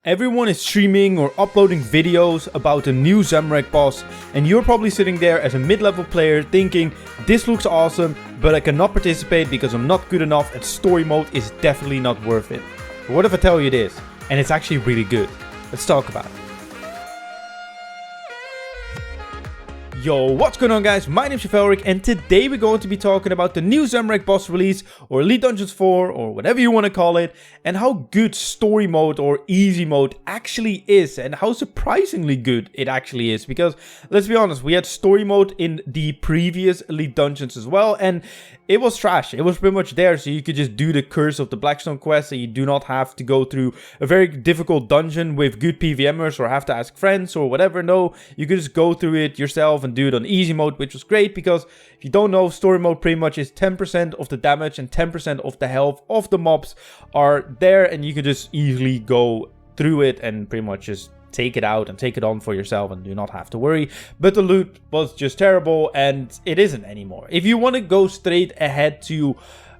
Everyone is streaming or uploading videos about the new Zamorak boss, and you're probably sitting there as a mid-level player thinking, this looks awesome, but I cannot participate because I'm not good enough and story mode is definitely not worth it. But what if I tell you it is, and it's actually really good? Let's talk about it. Yo, what's going on guys? My name is Zamorak, and today we're going to be talking about the new Zamorak boss release, or Elite Dungeons 4, or whatever you want to call it, and how good story mode or easy mode actually is, and how surprisingly good it actually is. Because, let's be honest, we had story mode in the previous Elite Dungeons as well, and it was trash. It was pretty much there, so you could just do the Curse of the Blackstone quest, and you do not have to go through a very difficult dungeon with good PVMers, or have to ask friends, or whatever. No, you could just go through it yourself and do it on easy mode, which was great, because if you don't know, story mode pretty much is 10% of the damage and 10% of the health of the mobs are there, and you could just easily go through it and pretty much just take it out and take it on for yourself and do not have to worry. But the loot was just terrible, and it isn't anymore. If you want to go straight ahead to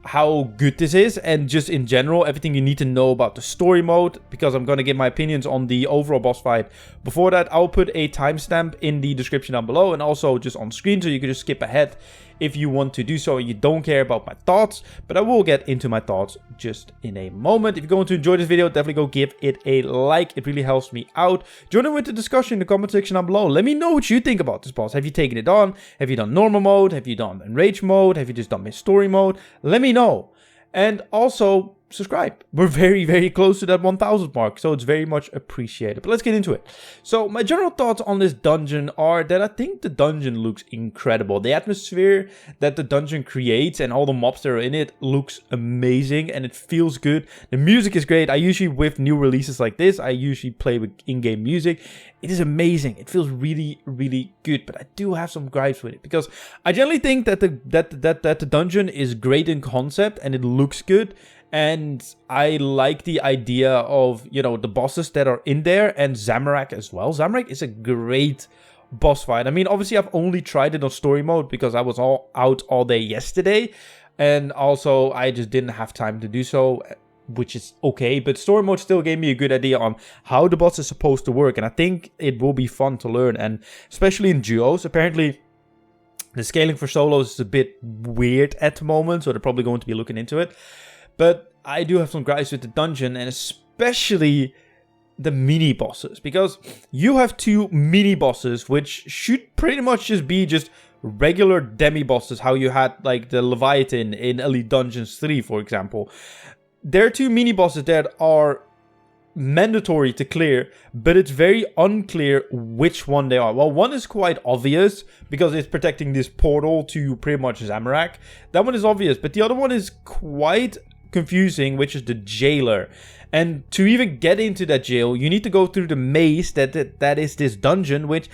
how good this is, and just in general everything you need to know about the story mode, because I'm going to give my opinions on the overall boss fight. Before that, I'll put a timestamp in the description down below, and also just on screen, so you can just skip ahead if you want to do so and you don't care about my thoughts. But I will get into my thoughts just in a moment. If you're going to enjoy this video, definitely go give it a like. It really helps me out. Join in with the discussion in the comment section down below. Let me know what you think about this boss. Have you taken it on? Have you done normal mode? Have you done enrage mode? Have you just done my story mode? Let me know. And also, subscribe. We're very close to that 1000 mark, so it's very much appreciated. But let's get into it. So my general thoughts on this dungeon are that I think the dungeon looks incredible. The atmosphere that the dungeon creates and all the mobs that are in it looks amazing, and it feels good. The music is great. I usually, with new releases like this, I usually play with in-game music. It is amazing. It feels really good, but I do have some gripes with it, because I generally think that the dungeon is great in concept and it looks good. And I like the idea of, you know, the bosses that are in there, and Zamorak as well. Zamorak is a great boss fight. I mean, obviously I've only tried it on story mode because I was out all day yesterday. And also I just didn't have time to do so, which is okay. But story mode still gave me a good idea on how the boss is supposed to work. And I think it will be fun to learn. And especially in duos, apparently the scaling for solos is a bit weird at the moment. So they're probably going to be looking into it. But I do have some gripes with the dungeon, and especially the mini bosses, because you have two mini bosses which should pretty much just be just regular demi bosses, how you had like the Leviathan in Elite Dungeons 3, for example. There are two mini bosses that are mandatory to clear, but it's very unclear which one they are. Well, one is quite obvious because it's protecting this portal to pretty much Zamorak. That one is obvious, but the other one is quite confusing, which is the jailer. And to even get into that jail, you need to go through the maze that is this dungeon, which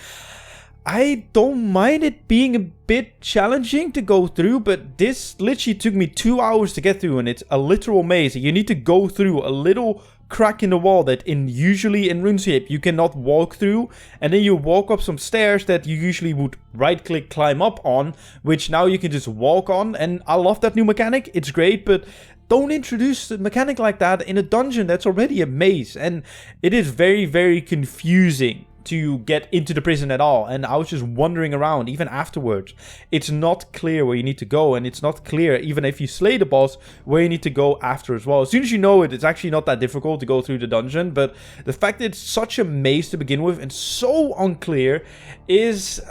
I don't mind it being a bit challenging to go through, but this literally took me 2 hours to get through, and it's a literal maze. You need to go through a little crack in the wall that usually in RuneScape you cannot walk through, and then you walk up some stairs that you usually would right click climb up on, which now you can just walk on. And I love that new mechanic. It's great, but don't introduce a mechanic like that in a dungeon that's already a maze. And it is very confusing to get into the prison at all. And I was just wandering around even afterwards. It's not clear where you need to go, and it's not clear even if you slay the boss where you need to go after as well. As soon as you know it, it's actually not that difficult to go through the dungeon, but the fact that it's such a maze to begin with and so unclear is...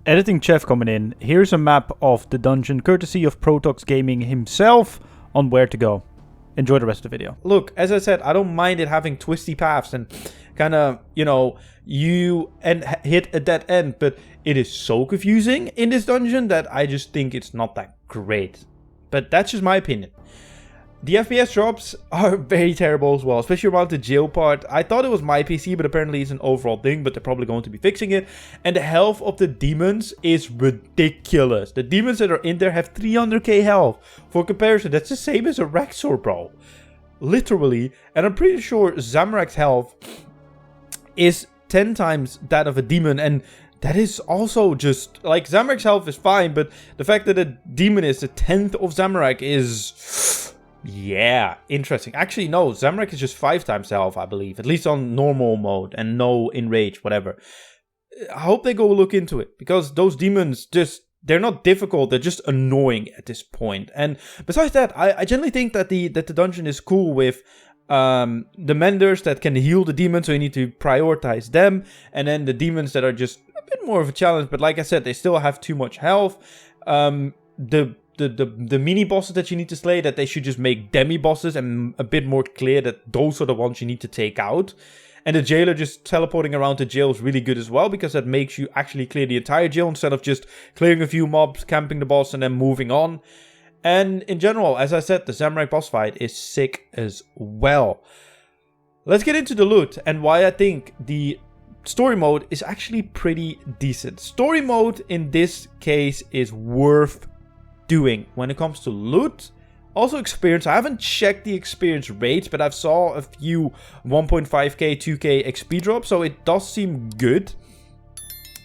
Editing Chef coming in. Here's a map of the dungeon courtesy of Protox Gaming himself on where to go. Enjoy the rest of the video. Look, as I said, I don't mind it having twisty paths and kind of, you know, you hit a dead end, but it is so confusing in this dungeon that I just think it's not that great. But that's just my opinion. The FPS drops are very terrible as well, especially around the jail part. I thought it was my PC, but apparently it's an overall thing, but they're probably going to be fixing it. And the health of the demons is ridiculous. The demons that are in there have 300k health. For comparison, that's the same as a Rexor, bro. Literally. And I'm pretty sure Zamorak's health is 10 times that of a demon, and that is also just, like, Zamorak's health is fine, but the fact that a demon is a 10th of Zamorak is Yeah, interesting. Actually, no, Zamorak is just 5 times the health, I believe. At least on normal mode and no enrage, whatever. I hope they go look into it, because those demons they're not difficult, they're just annoying at this point. And besides that, I generally think that the dungeon is cool with the menders that can heal the demons, so you need to prioritize them. And then the demons that are just a bit more of a challenge, but like I said, they still have too much health. The mini bosses that you need to slay, that they should just make demi bosses and a bit more clear that those are the ones you need to take out. And the jailer just teleporting around the jail is really good as well, because that makes you actually clear the entire jail instead of just clearing a few mobs, camping the boss, and then moving on. And in general, as I said, the Zamorak boss fight is sick as well. Let's get into the loot and why I think the story mode is actually pretty decent. Story mode in this case is worth doing when it comes to loot. Also experience, I haven't checked the experience rates, but I've saw a few 1.5k, 2k XP drops, so it does seem good.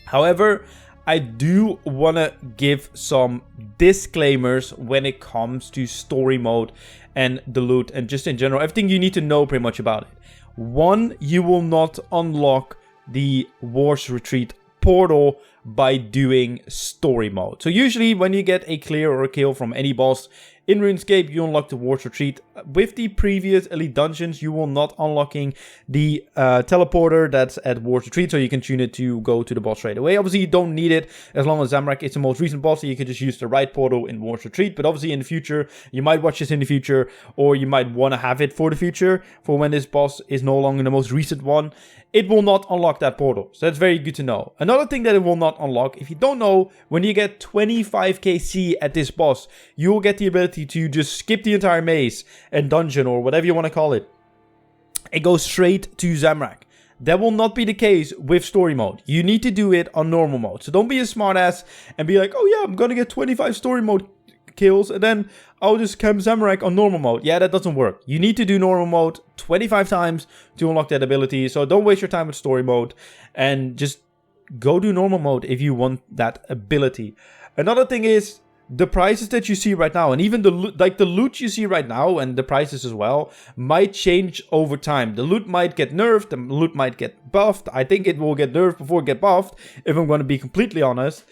However, I do want to give some disclaimers when it comes to story mode and the loot and just in general, everything you need to know pretty much about it. 1, you will not unlock the War's Retreat portal by doing story mode. So usually when you get a clear or a kill from any boss in RuneScape, you unlock the War's Retreat. With the previous Elite Dungeons, you will not unlocking the teleporter that's at War's Retreat, so you can tune it to go to the boss right away. Obviously, you don't need it as long as Zamorak is the most recent boss, so you can just use the right portal in War's Retreat. But obviously, in the future, you might watch this in the future, or you might want to have it for the future, for when this boss is no longer the most recent one. It will not unlock that portal, so that's very good to know. Another thing that it will not unlock, if you don't know, when you get 25k C at this boss, you will get the ability to just skip the entire maze and dungeon, or whatever you want to call it. It goes straight to Zamorak. That will not be the case with story mode. You need to do it on normal mode. So don't be a smartass and be like, oh yeah, I'm gonna get 25 story mode kills and then I'll just camp Zamorak on normal mode. Yeah, that doesn't work. You need to do normal mode 25 times to unlock that ability. So don't waste your time with story mode and just go do normal mode if you want that ability. Another thing is the prices that you see right now, and even the loot you see right now and the prices as well, might change over time. The loot might get nerfed, the loot might get buffed. I think it will get nerfed before it get buffed, if I'm going to be completely honest.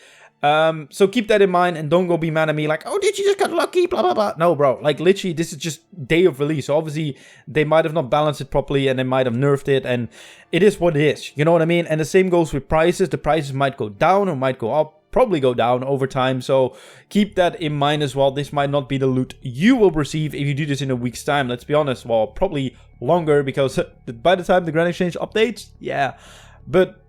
So keep that in mind and don't go be mad at me like, oh, did you just get lucky, blah, blah, blah. No, bro, like literally this is just day of release. So obviously they might have not balanced it properly and they might have nerfed it, and it is what it is. You know what I mean? And the same goes with prices. The prices might go down or might go up. Probably go down over time, so keep that in mind as well. This might not be the loot you will receive if you do this in a week's time. Let's be honest, well, probably longer, because by the time the Grand Exchange updates, yeah. But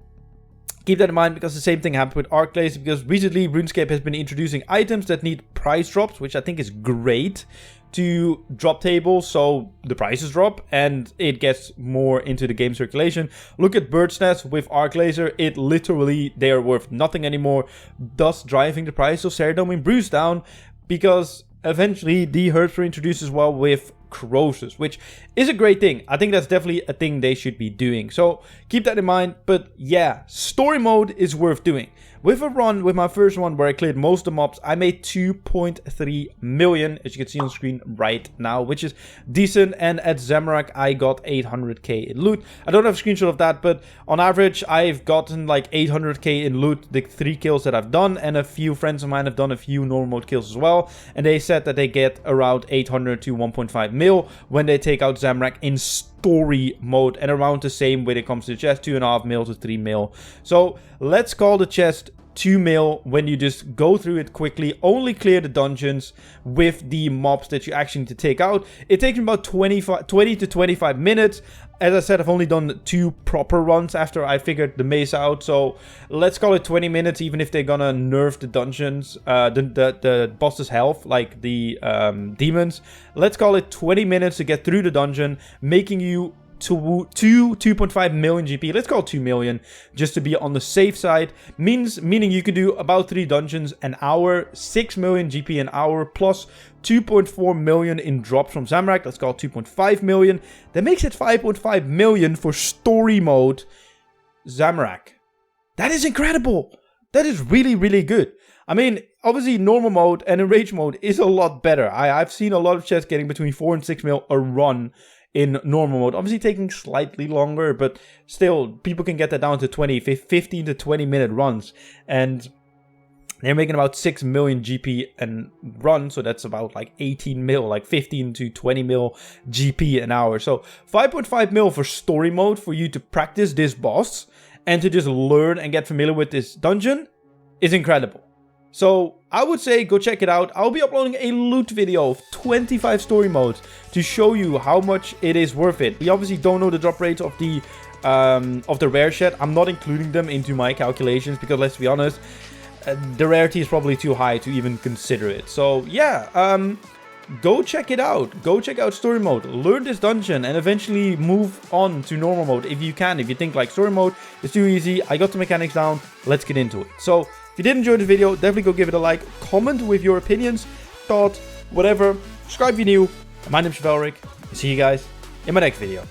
keep that in mind, because the same thing happened with Arc Laser, because recently RuneScape has been introducing items that need price drops, which I think is great, to drop tables, so the prices drop and it gets more into the game circulation. Look at Bird's Nest with Arc Laser, it literally, they are worth nothing anymore, thus driving the price of Ceridome and Bruce down, because eventually the herbs were introduced as well with Croesus, which is a great thing. I think that's definitely a thing they should be doing, so keep that in mind. But yeah, story mode is worth doing. With a run, with my first one where I cleared most of the mobs, I made 2.3 million, as you can see on screen right now, which is decent. And at Zamorak, I got 800k in loot. I don't have a screenshot of that, but on average, I've gotten like 800k in loot, the 3 kills that I've done, and a few friends of mine have done a few normal mode kills as well, and they said that they get around 800 to 1.5 mil when they take out Zamorak in story mode, and around the same when it comes to the chest, 2.5 mil to 3 mil. So let's call the chest 2 mil when you just go through it quickly, only clear the dungeons with the mobs that you actually need to take out. It takes me about 20 to 25 minutes. As I said, I've only done 2 proper runs after I figured the maze out, so let's call it 20 minutes, even if they're gonna nerf the dungeons, the boss's health, like the demons. Let's call it 20 minutes to get through the dungeon, making you 2.5 million GP. Let's call it 2 million, just to be on the safe side. Meaning you can do about 3 dungeons an hour, 6 million GP an hour, plus 2.4 million in drops from Zamorak. Let's call it 2.5 million. That makes it 5.5 million for story mode Zamorak. That is incredible. That is really, really good. I mean, obviously normal mode and enrage mode is a lot better. I've seen a lot of chests getting between 4 and 6 mil a run in normal mode. Obviously taking slightly longer, but still, people can get that down to 15 to 20 minute runs. And they're making about 6 million GP and run, so that's about like 18 mil, like 15 to 20 mil GP an hour. So 5.5 mil for story mode for you to practice this boss and to just learn and get familiar with this dungeon is incredible. So I would say go check it out. I'll be uploading a loot video of 25 story modes to show you how much it is worth it. We obviously don't know the drop rates of the rare shed. I'm not including them into my calculations because, let's be honest, the rarity is probably too high to even consider it. So yeah, go check it out. Go check out story mode, learn this dungeon, and eventually move on to normal mode if you can. If you think like story mode is too easy, I got the mechanics down, let's get into it. So if you did enjoy the video, definitely go give it a like, comment with your opinions, thoughts, whatever. Subscribe if you're new. My name's Zamorak. See you guys in my next video.